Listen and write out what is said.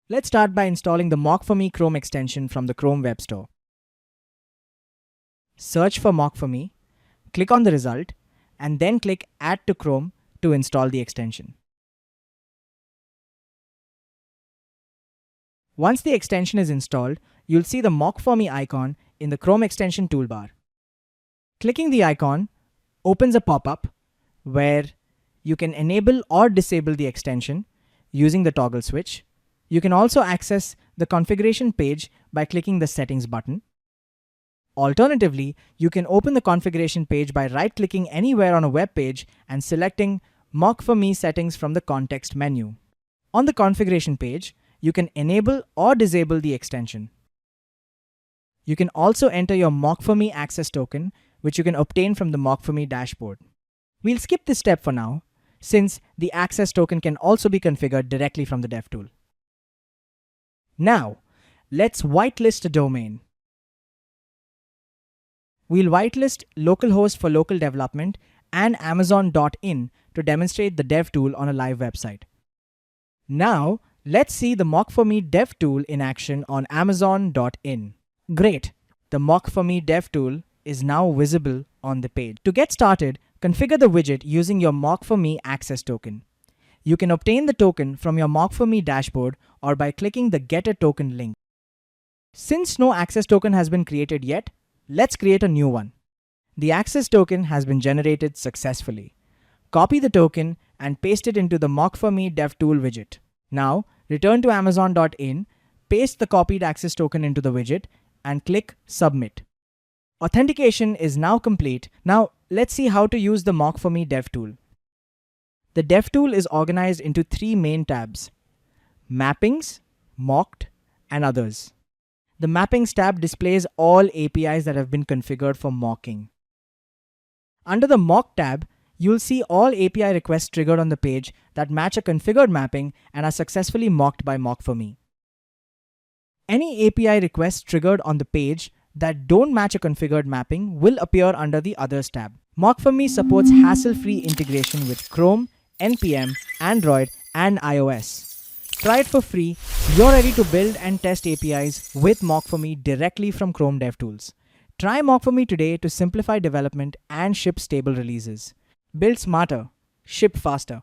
Let's start by installing the MockForMe Chrome extension from the Chrome Web Store. Search for MockForMe, click on the result, and then click Add to Chrome to install the extension. Once the extension is installed, you'll see the MockForMe icon in the Chrome extension toolbar. Clicking the icon opens a pop-up where you can enable or disable the extension using the toggle switch. You can also access the configuration page by clicking the Settings button. Alternatively, you can open the configuration page by right-clicking anywhere on a web page and selecting MockForMe Settings from the context menu. On the configuration page, you can enable or disable the extension. You can also enter your MockForMe access token, which you can obtain from the MockForMe dashboard. We'll skip this step for now, since the access token can also be configured directly from the DevTool. Now, let's whitelist a domain. We'll whitelist localhost for local development and Amazon.in to demonstrate the DevTool on a live website. Now, let's see the MockForMe DevTool in action on Amazon.in. Great! The MockForMe DevTool is now visible on the page. To get started, configure the widget using your MockForMe access token. You can obtain the token from your MockForMe dashboard or by clicking the Get a Token link. Since no access token has been created yet, let's create a new one. The access token has been generated successfully. Copy the token and paste it into the MockForMe DevTool widget. Now, return to Amazon.in, paste the copied access token into the widget, and click Submit. Authentication is now complete. Now, let's see how to use the MockForMe DevTool. The DevTool is organized into three main tabs: Mappings, Mocked, and Others. The Mappings tab displays all APIs that have been configured for mocking. Under the Mock tab, you'll see all API requests triggered on the page that match a configured mapping and are successfully mocked by MockForMe. Any API requests triggered on the page that don't match a configured mapping will appear under the Others tab. MockForMe supports hassle-free integration with Chrome, NPM, Android, and iOS. Try it for free. You're ready to build and test APIs with MockForMe directly from Chrome DevTools. Try MockForMe today to simplify development and ship stable releases. Build smarter, ship faster.